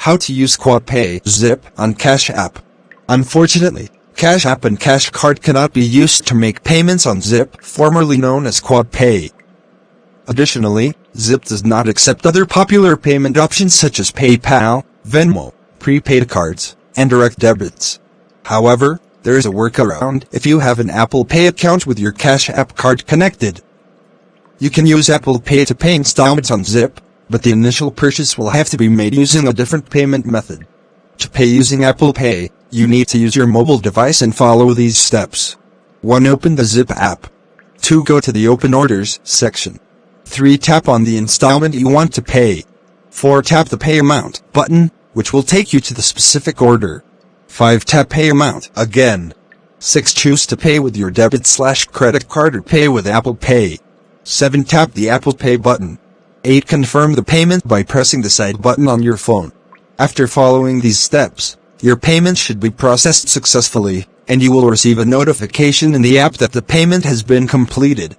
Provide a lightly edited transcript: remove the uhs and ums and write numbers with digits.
How to use QuadPay Zip on Cash App. Unfortunately, Cash App and Cash Card cannot be used to make payments on Zip, formerly known as QuadPay. Additionally, Zip does not accept other popular payment options such as PayPal, Venmo, prepaid cards, and direct debits. However, there is a workaround if you have an Apple Pay account with your Cash App card connected. You can use Apple Pay to pay installments on Zip, but the initial purchase will have to be made using a different payment method. To pay using Apple Pay, you need to use your mobile device and follow these steps. 1. Open the Zip app. 2. Go to the Open Orders section. 3. Tap on the installment you want to pay. 4. Tap the Pay Amount button, which will take you to the specific order. 5. Tap Pay Amount again. 6. Choose to pay with your debit/credit card or pay with Apple Pay. 7. Tap the Apple Pay button. 8. Confirm the payment by pressing the side button on your phone. After following these steps, your payment should be processed successfully, and you will receive a notification in the app that the payment has been completed.